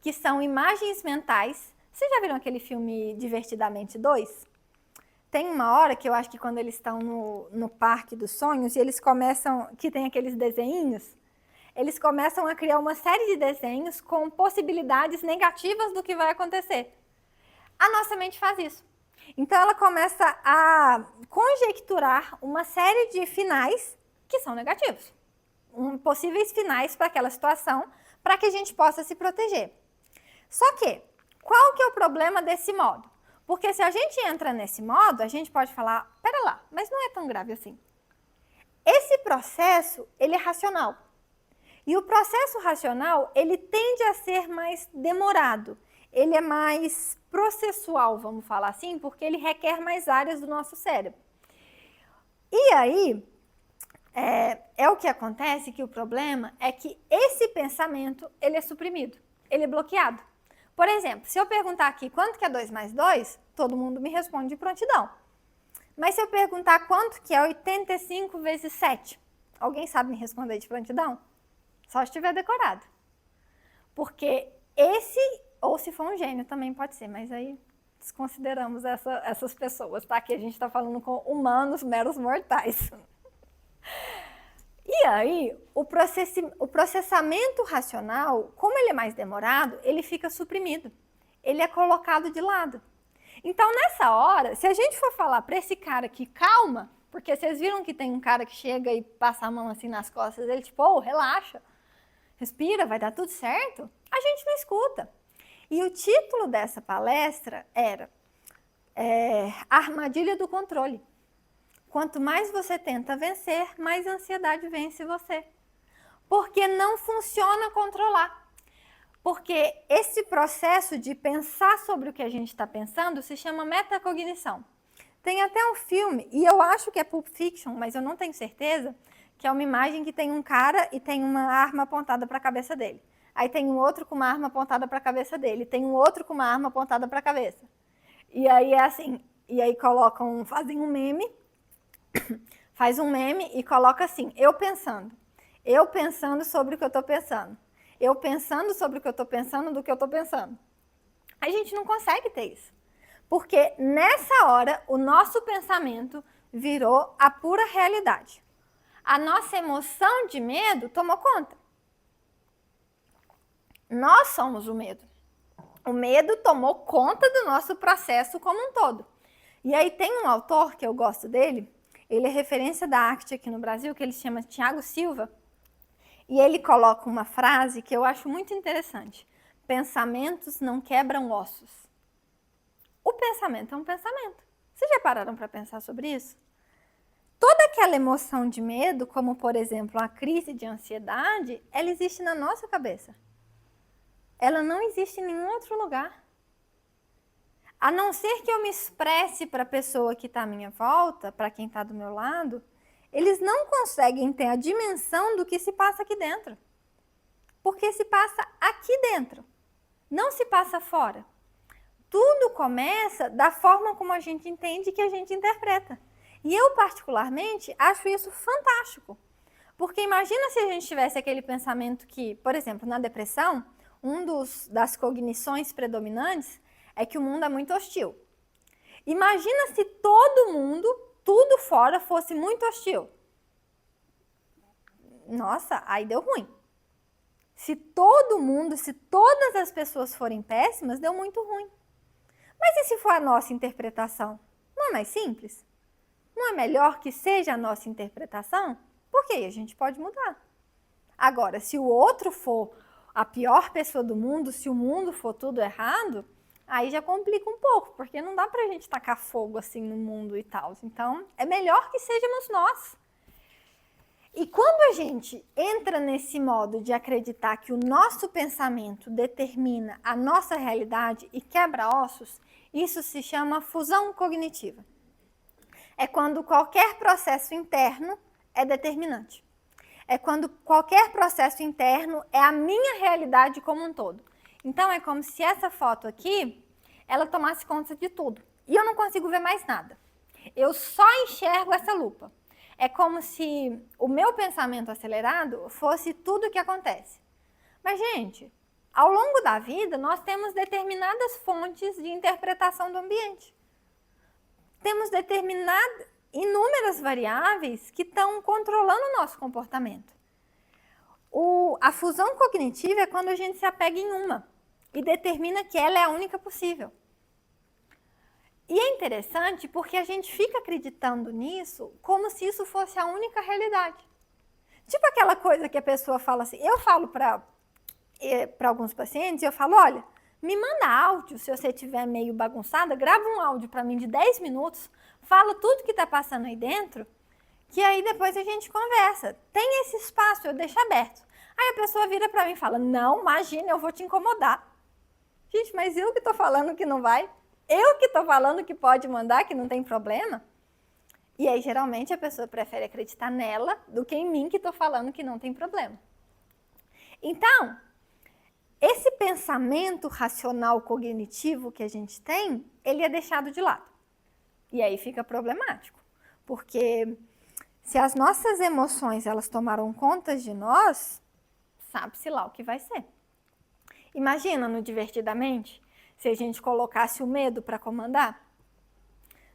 que são imagens mentais. Vocês já viram aquele filme Divertidamente 2? Tem uma hora que eu acho que quando eles estão no Parque dos Sonhos e eles começam, que tem aqueles desenhinhos, eles começam a criar uma série de desenhos com possibilidades negativas do que vai acontecer. A nossa mente faz isso. Então ela começa a conjecturar uma série de finais que são negativos. Possíveis finais para aquela situação, para que a gente possa se proteger. Só que, qual que é o problema desse modo? Porque se a gente entra nesse modo, a gente pode falar, pera lá, mas não é tão grave assim. Esse processo, ele é racional. E o processo racional, ele tende a ser mais demorado. Ele é mais processual, vamos falar assim, porque ele requer mais áreas do nosso cérebro. E aí, é o que acontece, que o problema é que esse pensamento, ele é suprimido, ele é bloqueado. Por exemplo, se eu perguntar aqui quanto que é 2 mais 2, todo mundo me responde de prontidão. Mas se eu perguntar quanto que é 85 vezes 7, alguém sabe me responder de prontidão? Só se tiver decorado. Porque esse, ou se for um gênio também pode ser, mas aí desconsideramos essas pessoas, tá? Que a gente está falando com humanos, meros mortais. E aí, o processamento racional, como ele é mais demorado, ele fica suprimido. Ele é colocado de lado. Então, nessa hora, se a gente for falar para esse cara aqui, calma, porque vocês viram que tem um cara que chega e passa a mão assim nas costas dele, tipo, oh, relaxa, respira, vai dar tudo certo, a gente não escuta. E o título dessa palestra era A Armadilha do Controle. Quanto mais você tenta vencer, mais a ansiedade vence você. Porque não funciona controlar. Porque esse processo de pensar sobre o que a gente está pensando se chama metacognição. Tem até um filme, e eu acho que é Pulp Fiction, mas eu não tenho certeza, que é uma imagem que tem um cara e tem uma arma apontada para a cabeça dele. Aí tem um outro com uma arma apontada para a cabeça dele, tem um outro com uma arma apontada para a cabeça. E aí é assim, e aí fazem um meme, faz um meme e coloca assim, eu pensando sobre o que eu estou pensando, eu pensando sobre o que eu estou pensando do que eu estou pensando. A gente não consegue ter isso, porque nessa hora o nosso pensamento virou a pura realidade. A nossa emoção de medo tomou conta. Nós somos o medo. O medo tomou conta do nosso processo como um todo. E aí tem um autor que eu gosto dele, ele é referência da arte aqui no Brasil, que ele se chama Tiago Silva. E ele coloca uma frase que eu acho muito interessante. Pensamentos não quebram ossos. O pensamento é um pensamento. Vocês já pararam para pensar sobre isso? Toda aquela emoção de medo, como por exemplo a crise de ansiedade, ela existe na nossa cabeça. Ela não existe em nenhum outro lugar. A não ser que eu me expresse para a pessoa que está à minha volta, para quem está do meu lado, eles não conseguem ter a dimensão do que se passa aqui dentro. Porque se passa aqui dentro, não se passa fora. Tudo começa da forma como a gente entende que a gente interpreta. E eu, particularmente, acho isso fantástico. Porque imagina se a gente tivesse aquele pensamento que, por exemplo, na depressão, das cognições predominantes é que o mundo é muito hostil. Imagina se todo mundo, tudo fora, fosse muito hostil. Nossa, aí deu ruim. Se todo mundo, se todas as pessoas forem péssimas, deu muito ruim. Mas e se for a nossa interpretação? Não é mais simples? Não é melhor que seja a nossa interpretação? Porque aí a gente pode mudar. Agora, se o outro for a pior pessoa do mundo, se o mundo for tudo errado, aí já complica um pouco, porque não dá pra gente tacar fogo assim no mundo e tal. Então, é melhor que sejamos nós. E quando a gente entra nesse modo de acreditar que o nosso pensamento determina a nossa realidade e quebra ossos, isso se chama fusão cognitiva. É quando qualquer processo interno é determinante. É quando qualquer processo interno é a minha realidade como um todo. Então, é como se essa foto aqui, ela tomasse conta de tudo. E eu não consigo ver mais nada. Eu só enxergo essa lupa. É como se o meu pensamento acelerado fosse tudo o que acontece. Mas, gente, ao longo da vida, nós temos determinadas fontes de interpretação do ambiente. Temos inúmeras variáveis que estão controlando o nosso comportamento. A fusão cognitiva é quando a gente se apega em uma e determina que ela é a única possível. E é interessante porque a gente fica acreditando nisso como se isso fosse a única realidade. Tipo aquela coisa que a pessoa fala assim, eu falo para alguns pacientes, eu falo, olha, me manda áudio, se você estiver meio bagunçada, grava um áudio para mim de 10 minutos, fala tudo que está passando aí dentro, que aí depois a gente conversa. Tem esse espaço, eu deixo aberto. Aí a pessoa vira para mim e fala, não, imagina, eu vou te incomodar. Gente, mas eu que estou falando que não vai? Eu que estou falando que pode mandar, que não tem problema? E aí, geralmente, a pessoa prefere acreditar nela do que em mim que estou falando que não tem problema. Então, esse pensamento racional cognitivo que a gente tem, ele é deixado de lado. E aí fica problemático, porque se as nossas emoções elas tomaram conta de nós, sabe-se lá o que vai ser. Imagina no Divertidamente, se a gente colocasse o medo para comandar.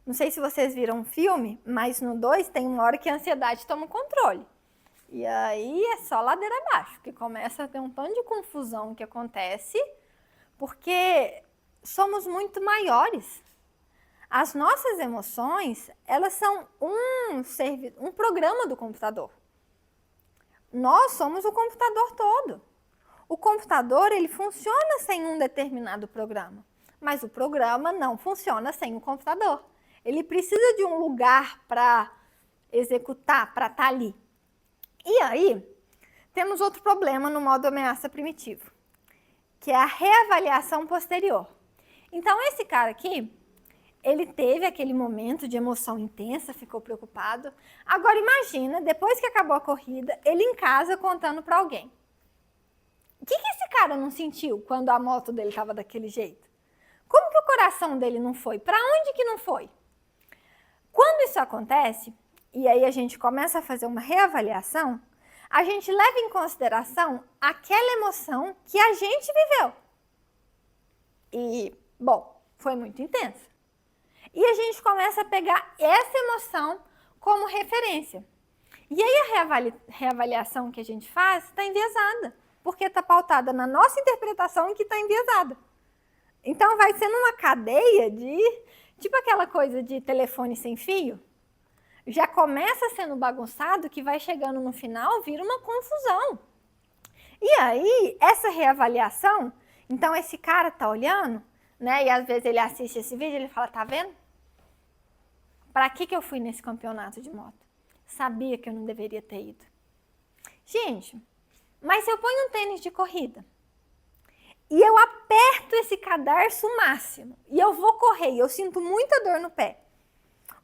Não sei se vocês viram o filme, mas no 2 tem uma hora que a ansiedade toma o controle. E aí é só ladeira abaixo, que começa a ter um tanto de confusão que acontece, porque somos muito maiores. As nossas emoções, elas são um programa do computador. Nós somos o computador todo. O computador, ele funciona sem um determinado programa, mas o programa não funciona sem o computador. Ele precisa de um lugar para executar, para estar ali. E aí, temos outro problema no modo ameaça primitivo, que é a reavaliação posterior. Então, esse cara aqui, ele teve aquele momento de emoção intensa, ficou preocupado. Agora, imagina, depois que acabou a corrida, ele em casa contando para alguém. O que esse cara não sentiu quando a moto dele estava daquele jeito? Como que o coração dele não foi? Para onde que não foi? Quando isso acontece, e aí a gente começa a fazer uma reavaliação, a gente leva em consideração aquela emoção que a gente viveu. E, bom, foi muito intensa. E a gente começa a pegar essa emoção como referência. E aí a reavaliação que a gente faz está enviesada, porque está pautada na nossa interpretação que está enviesada. Então vai sendo uma cadeia de, tipo aquela coisa de telefone sem fio, já começa sendo bagunçado que vai chegando no final, vira uma confusão. E aí, essa reavaliação, então esse cara tá olhando, né? E às vezes ele assiste esse vídeo e ele fala, tá vendo? Para que eu fui nesse campeonato de moto? Sabia que eu não deveria ter ido. Gente, mas se eu ponho um tênis de corrida e eu aperto esse cadarço máximo e eu vou correr e eu sinto muita dor no pé,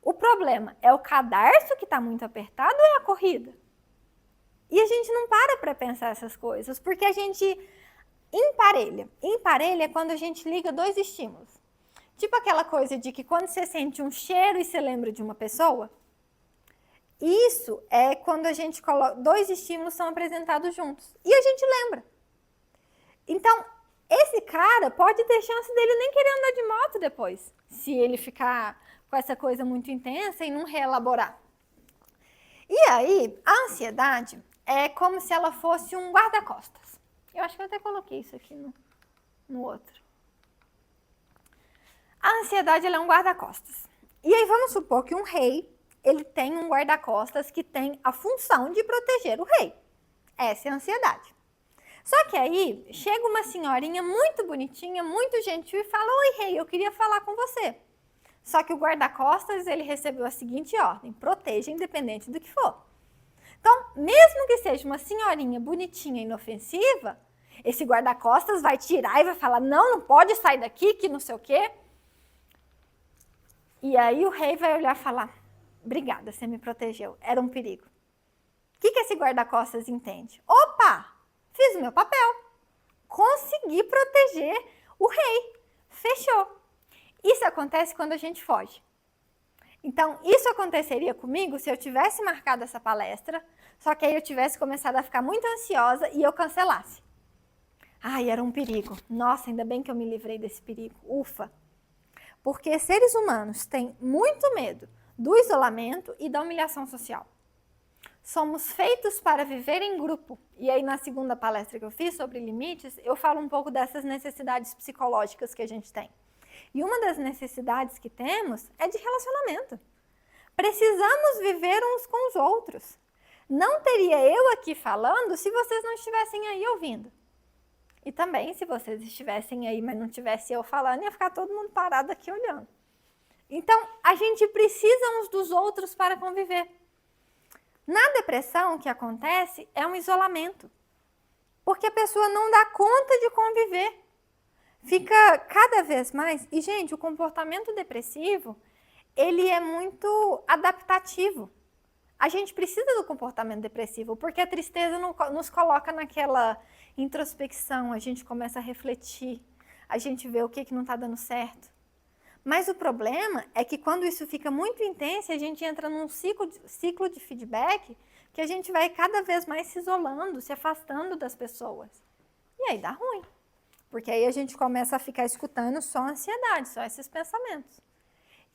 o problema é o cadarço que está muito apertado ou é a corrida? E a gente não para pensar essas coisas, porque a gente emparelha. Emparelha é quando a gente liga dois estímulos. Tipo aquela coisa de que quando você sente um cheiro e você lembra de uma pessoa, isso é quando a gente coloca, dois estímulos são apresentados juntos e a gente lembra. Então, esse cara pode ter chance dele nem querer andar de moto depois, se ele ficar com essa coisa muito intensa e não reelaborar. E aí, a ansiedade é como se ela fosse um guarda-costas. Eu acho que eu até coloquei isso aqui no outro. A ansiedade ela é um guarda-costas. E aí vamos supor que um rei, ele tem um guarda-costas que tem a função de proteger o rei. Essa é a ansiedade. Só que aí chega uma senhorinha muito bonitinha, muito gentil e fala, oi rei, eu queria falar com você. Só que o guarda-costas, ele recebeu a seguinte ordem, proteja independente do que for. Então, mesmo que seja uma senhorinha bonitinha e inofensiva, esse guarda-costas vai tirar e vai falar, não pode sair daqui, que não sei o quê. E aí o rei vai olhar e falar, obrigada, você me protegeu, era um perigo. O que esse guarda-costas entende? Opa, fiz o meu papel, consegui proteger o rei, fechou. Isso acontece quando a gente foge. Então, isso aconteceria comigo se eu tivesse marcado essa palestra, só que aí eu tivesse começado a ficar muito ansiosa e eu cancelasse. Ai, era um perigo. Nossa, ainda bem que eu me livrei desse perigo. Ufa! Porque seres humanos têm muito medo do isolamento e da humilhação social. Somos feitos para viver em grupo. E aí, na segunda palestra que eu fiz sobre limites, eu falo um pouco dessas necessidades psicológicas que a gente tem. E uma das necessidades que temos é de relacionamento. Precisamos viver uns com os outros. Não teria eu aqui falando se vocês não estivessem aí ouvindo. E também, se vocês estivessem aí, mas não tivesse eu falando, ia ficar todo mundo parado aqui olhando. Então, a gente precisa uns dos outros para conviver. Na depressão, o que acontece é um isolamento. Porque a pessoa não dá conta de conviver. Fica cada vez mais... E, gente, o comportamento depressivo, ele é muito adaptativo. A gente precisa do comportamento depressivo, porque a tristeza nos coloca naquela introspecção, a gente começa a refletir, a gente vê o que não está dando certo. Mas o problema é que quando isso fica muito intenso, a gente entra num ciclo de feedback que a gente vai cada vez mais se isolando, se afastando das pessoas. E aí dá ruim. Porque aí a gente começa a ficar escutando só a ansiedade, só esses pensamentos.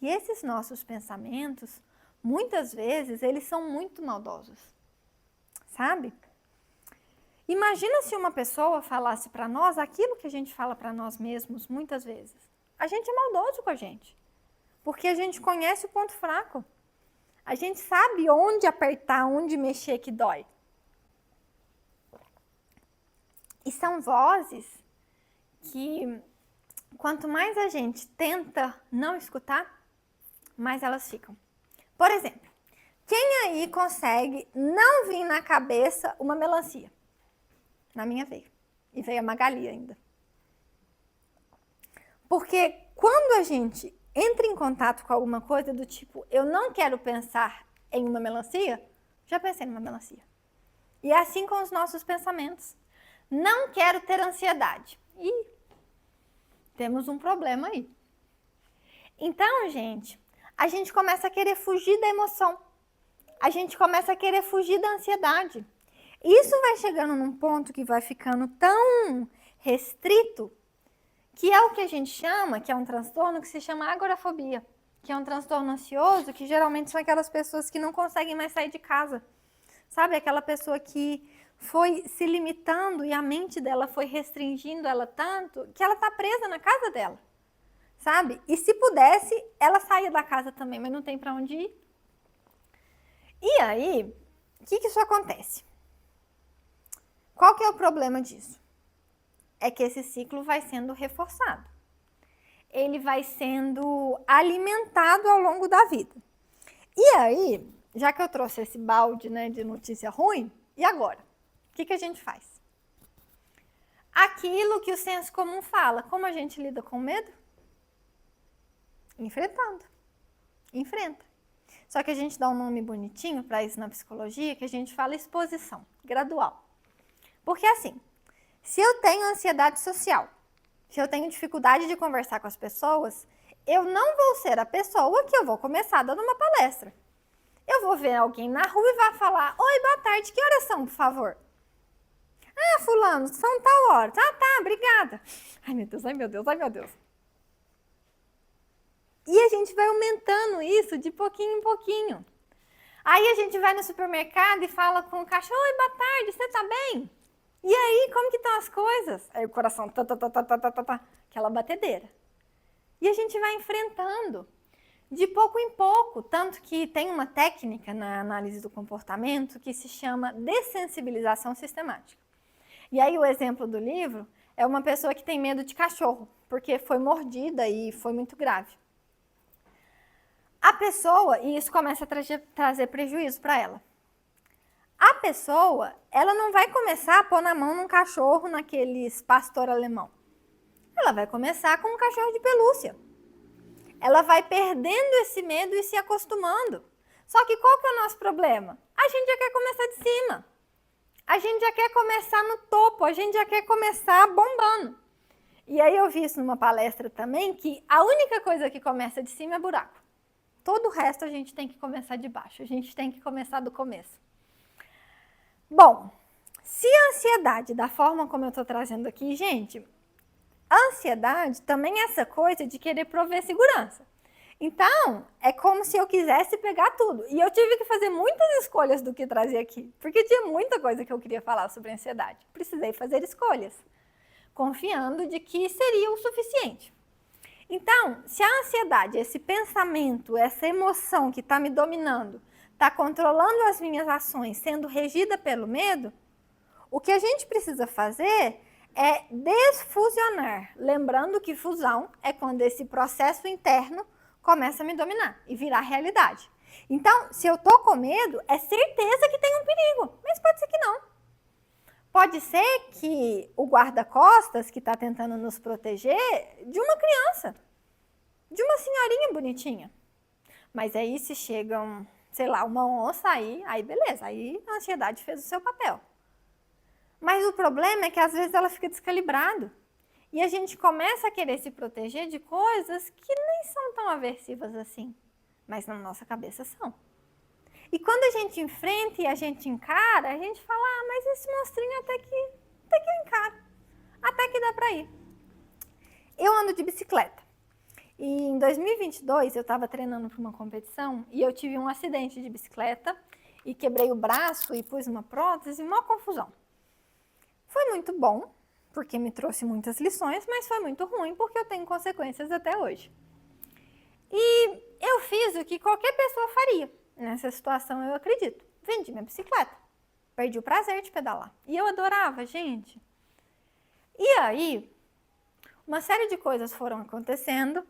E esses nossos pensamentos, muitas vezes, eles são muito maldosos. Sabe? Imagina se uma pessoa falasse para nós aquilo que a gente fala para nós mesmos muitas vezes. A gente é maldoso com a gente. Porque a gente conhece o ponto fraco. A gente sabe onde apertar, onde mexer que dói. E são vozes que, quanto mais a gente tenta não escutar, mais elas ficam. Por exemplo, quem aí consegue não vir na cabeça uma melancia? Na minha veio. E veio a Magali ainda. Porque quando a gente entra em contato com alguma coisa do tipo, eu não quero pensar em uma melancia, já pensei numa melancia. E é assim com os nossos pensamentos. Não quero ter ansiedade. E temos um problema aí. Então, gente, a gente começa a querer fugir da emoção. A gente começa a querer fugir da ansiedade. Isso vai chegando num ponto que vai ficando tão restrito, que é o que a gente chama, que é um transtorno que se chama agorafobia, que é um transtorno ansioso, que geralmente são aquelas pessoas que não conseguem mais sair de casa. Sabe, aquela pessoa que foi se limitando e a mente dela foi restringindo ela tanto que ela está presa na casa dela, sabe? E se pudesse, ela saia da casa também, mas não tem para onde ir. E aí, o que isso acontece? Qual que é o problema disso? É que esse ciclo vai sendo reforçado. Ele vai sendo alimentado ao longo da vida. E aí, já que eu trouxe esse balde, né, de notícia ruim, e agora? O que a gente faz? Aquilo que o senso comum fala. Como a gente lida com medo? Enfrentando. Enfrenta. Só que a gente dá um nome bonitinho para isso na psicologia, que a gente fala exposição gradual. Porque assim, se eu tenho ansiedade social, se eu tenho dificuldade de conversar com as pessoas, eu não vou ser a pessoa que eu vou começar dando uma palestra. Eu vou ver alguém na rua e vai falar: oi, boa tarde, que horas são, por favor? Ah, fulano, são tal hora. Tá, obrigada. Ai, meu Deus, ai, meu Deus, ai, meu Deus. E a gente vai aumentando isso de pouquinho em pouquinho. Aí a gente vai no supermercado e fala com o caixa: oi, boa tarde, você tá bem? E aí, como que estão as coisas? Aí o coração, aquela batedeira. E a gente vai enfrentando de pouco em pouco, tanto que tem uma técnica na análise do comportamento que se chama dessensibilização sistemática. E aí o exemplo do livro é uma pessoa que tem medo de cachorro, porque foi mordida e foi muito grave. A pessoa, e isso começa a trazer prejuízo para ela. A pessoa, ela não vai começar a pôr na mão num cachorro naqueles pastor alemão. Ela vai começar com um cachorro de pelúcia. Ela vai perdendo esse medo e se acostumando. Só que qual que é o nosso problema? A gente já quer começar de cima. A gente já quer começar no topo, a gente já quer começar bombando. E aí eu vi isso numa palestra também, que a única coisa que começa de cima é buraco. Todo o resto a gente tem que começar de baixo, a gente tem que começar do começo. Bom, se a ansiedade, da forma como eu estou trazendo aqui, gente, a ansiedade também é essa coisa de querer prover segurança. Então, é como se eu quisesse pegar tudo. E eu tive que fazer muitas escolhas do que trazer aqui, porque tinha muita coisa que eu queria falar sobre ansiedade. Precisei fazer escolhas, confiando de que seria o suficiente. Então, se a ansiedade, esse pensamento, essa emoção que está me dominando, está controlando as minhas ações, sendo regida pelo medo, o que a gente precisa fazer é desfusionar. Lembrando que fusão é quando esse processo interno começa a me dominar e virar realidade. Então, se eu estou com medo, é certeza que tem um perigo, mas pode ser que não. Pode ser que o guarda-costas que está tentando nos proteger de uma criança, de uma senhorinha bonitinha. Mas aí se chega sei lá, uma onça aí beleza, aí a ansiedade fez o seu papel. Mas o problema é que às vezes ela fica descalibrada. E a gente começa a querer se proteger de coisas que nem são tão aversivas assim, mas na nossa cabeça são. E quando a gente enfrenta e a gente encara, a gente fala: ah, mas esse monstrinho até que eu encaro, até que dá pra ir. Eu ando de bicicleta. E em 2022 eu estava treinando para uma competição e eu tive um acidente de bicicleta e quebrei o braço e pus uma prótese, uma confusão. Foi muito bom, porque me trouxe muitas lições, mas foi muito ruim porque eu tenho consequências até hoje. E eu fiz o que qualquer pessoa faria. Nessa situação, eu acredito. Vendi minha bicicleta. Perdi o prazer de pedalar. E eu adorava, gente. E aí, uma série de coisas foram acontecendo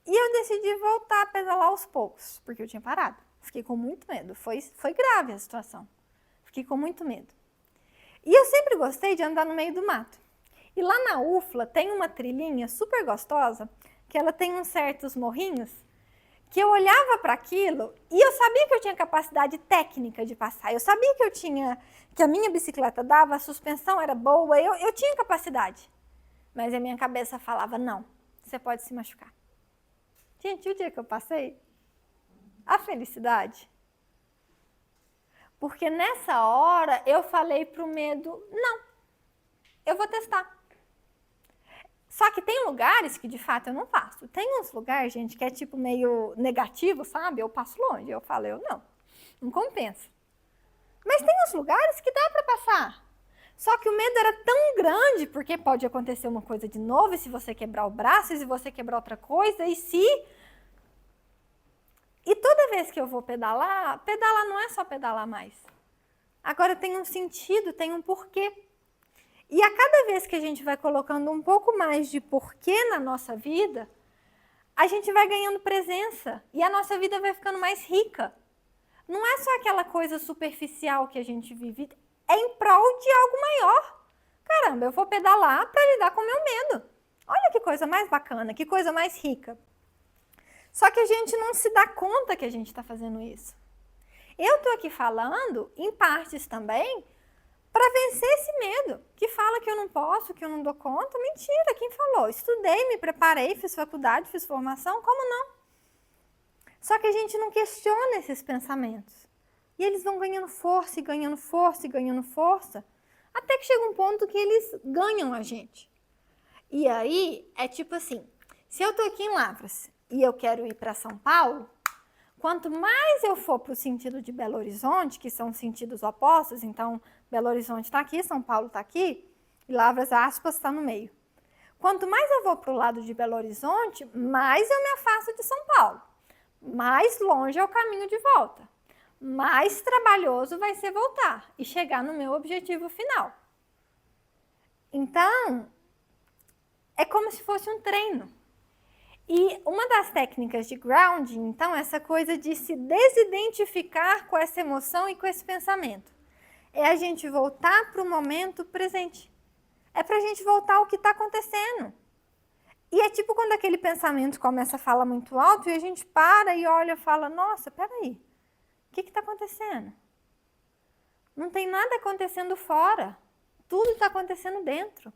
e eu decidi voltar a pedalar aos poucos, porque eu tinha parado. Fiquei com muito medo. Foi grave a situação. Fiquei com muito medo. E eu sempre gostei de andar no meio do mato. E lá na UFLA tem uma trilhinha super gostosa, que ela tem uns certos morrinhos, que eu olhava para aquilo e eu sabia que eu tinha capacidade técnica de passar. Eu sabia que a minha bicicleta dava, a suspensão era boa, eu tinha capacidade. Mas a minha cabeça falava: não, você pode se machucar. Gente, o dia que eu passei, a felicidade. Porque nessa hora eu falei pro medo: não, eu vou testar. Só que tem lugares que de fato eu não passo. Tem uns lugares, gente, que é tipo meio negativo, sabe? Eu passo longe. Eu falo: não compensa. Mas tem uns lugares que dá para passar. Só que o medo era tão grande, porque pode acontecer uma coisa de novo, e se você quebrar o braço, e se você quebrar outra coisa, E toda vez que eu vou pedalar não é só pedalar mais. Agora tem um sentido, tem um porquê. E a cada vez que a gente vai colocando um pouco mais de porquê na nossa vida, a gente vai ganhando presença e a nossa vida vai ficando mais rica. Não é só aquela coisa superficial que a gente vive, é em prol de algo maior. Caramba, eu vou pedalar para lidar com o meu medo. Olha que coisa mais bacana, que coisa mais rica. Só que a gente não se dá conta que a gente está fazendo isso. Eu estou aqui falando, em partes também, para vencer esse medo, que fala que eu não posso, que eu não dou conta. Mentira, quem falou? Estudei, me preparei, fiz faculdade, fiz formação, como não? Só que a gente não questiona esses pensamentos. E eles vão ganhando força, e ganhando força, e ganhando força, até que chega um ponto que eles ganham a gente. E aí, é tipo assim, se eu estou aqui em Lavras e eu quero ir para São Paulo, quanto mais eu for para o sentido de Belo Horizonte, que são sentidos opostos, então Belo Horizonte está aqui, São Paulo está aqui, e Lavras, aspas, está no meio. Quanto mais eu vou para o lado de Belo Horizonte, mais eu me afasto de São Paulo. Mais longe é o caminho de volta. Mais trabalhoso vai ser voltar e chegar no meu objetivo final. Então, é como se fosse um treino. E uma das técnicas de grounding, então, é essa coisa de se desidentificar com essa emoção e com esse pensamento. É a gente voltar para o momento presente. É para a gente voltar ao que está acontecendo. E é tipo quando aquele pensamento começa a falar muito alto e a gente para e olha e fala, nossa, peraí, o que está acontecendo? Não tem nada acontecendo fora. Tudo está acontecendo dentro.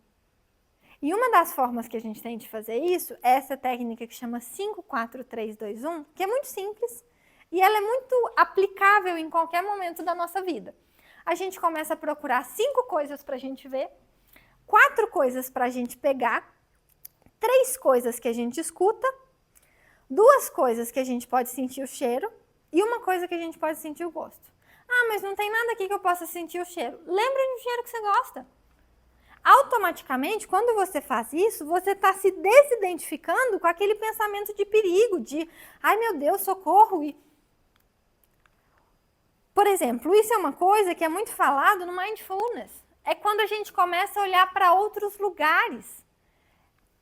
E uma das formas que a gente tem de fazer isso é essa técnica que chama 5, 4, 3, 2, 1, que é muito simples e ela é muito aplicável em qualquer momento da nossa vida. A gente começa a procurar 5 coisas para a gente ver, 4 coisas para a gente pegar, 3 coisas que a gente escuta, 2 coisas que a gente pode sentir o cheiro e uma coisa que a gente pode sentir o gosto. Ah, mas não tem nada aqui que eu possa sentir o cheiro. Lembra de um cheiro que você gosta. Automaticamente, quando você faz isso, você está se desidentificando com aquele pensamento de perigo, de, ai meu Deus, socorro. Por exemplo, isso é uma coisa que é muito falado no Mindfulness. É quando a gente começa a olhar para outros lugares.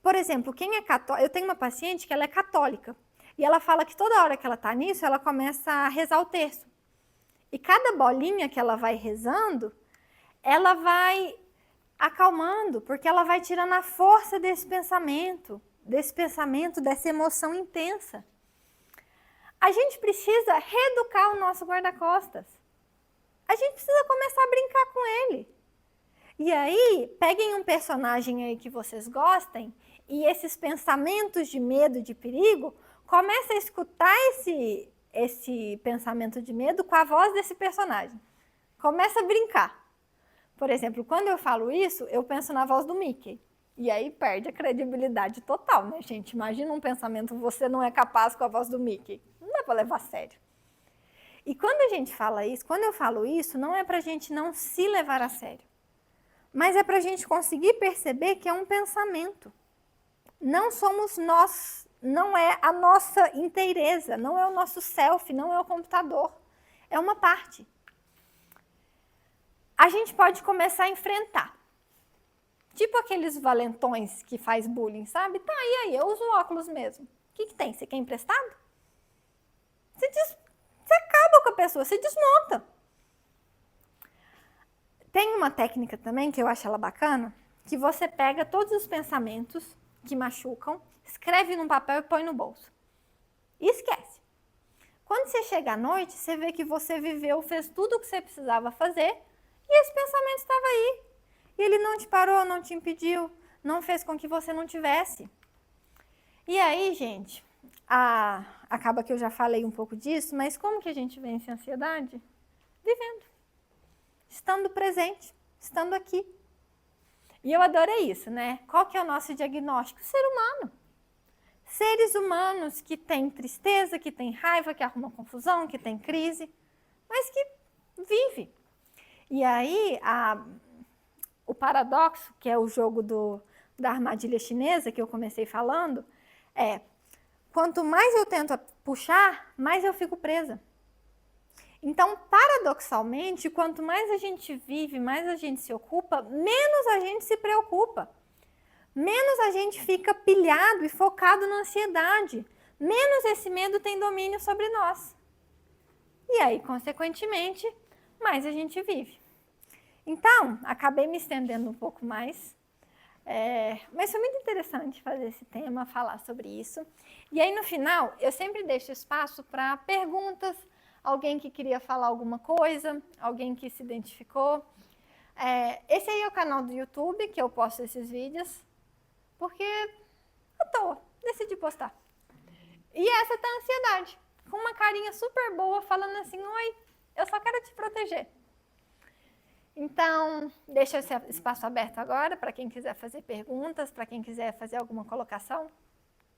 Por exemplo, quem é católico, eu tenho uma paciente que ela é católica, e ela fala que toda hora que ela está nisso, ela começa a rezar o terço. E cada bolinha que ela vai rezando, ela vai acalmando, porque ela vai tirando a força desse pensamento, dessa emoção intensa. A gente precisa reeducar o nosso guarda-costas. A gente precisa começar a brincar com ele. E aí, peguem um personagem aí que vocês gostem e esses pensamentos de medo, de perigo, comecem a escutar esse pensamento de medo com a voz desse personagem. Começa a brincar. Por exemplo, quando eu falo isso, eu penso na voz do Mickey. E aí perde a credibilidade total, né, gente? Imagina um pensamento, você não é capaz com a voz do Mickey. Não dá para levar a sério. E quando a gente fala isso, quando eu falo isso, não é para a gente não se levar a sério. Mas é para a gente conseguir perceber que é um pensamento. Não somos nós, não é a nossa inteireza, não é o nosso self, não é o computador. É uma parte. A gente pode começar a enfrentar. Tipo aqueles valentões que faz bullying, sabe? Tá, e aí? Eu uso óculos mesmo. O que tem? Você quer emprestado? Você acaba com a pessoa, você desmonta. Tem uma técnica também, que eu acho ela bacana, que você pega todos os pensamentos que machucam, escreve num papel e põe no bolso. E esquece. Quando você chega à noite, você vê que você viveu, fez tudo o que você precisava fazer, e esse pensamento estava aí. E ele não te parou, não te impediu, não fez com que você não tivesse. E aí, gente, acaba que eu já falei um pouco disso, mas como que a gente vence a ansiedade? Vivendo. Estando presente, estando aqui. E eu adorei isso, né? Qual que é o nosso diagnóstico? Ser humano. Seres humanos que têm tristeza, que têm raiva, que arrumam confusão, que têm crise, mas que vive. E aí, o paradoxo, que é o jogo da armadilha chinesa, que eu comecei falando, é, quanto mais eu tento puxar, mais eu fico presa. Então, paradoxalmente, quanto mais a gente vive, mais a gente se ocupa, menos a gente se preocupa. Menos a gente fica pilhado e focado na ansiedade. Menos esse medo tem domínio sobre nós. E aí, consequentemente, mais a gente vive. Então, acabei me estendendo um pouco mais. Mas foi muito interessante fazer esse tema, falar sobre isso. E aí, no final, eu sempre deixo espaço para perguntas, alguém que queria falar alguma coisa, alguém que se identificou. Esse aí é o canal do YouTube, que eu posto esses vídeos, porque à toa, decidi postar. E essa tá a ansiedade, com uma carinha super boa, falando assim, oi, eu só quero te proteger. Então, deixa esse espaço aberto agora para quem quiser fazer perguntas, para quem quiser fazer alguma colocação.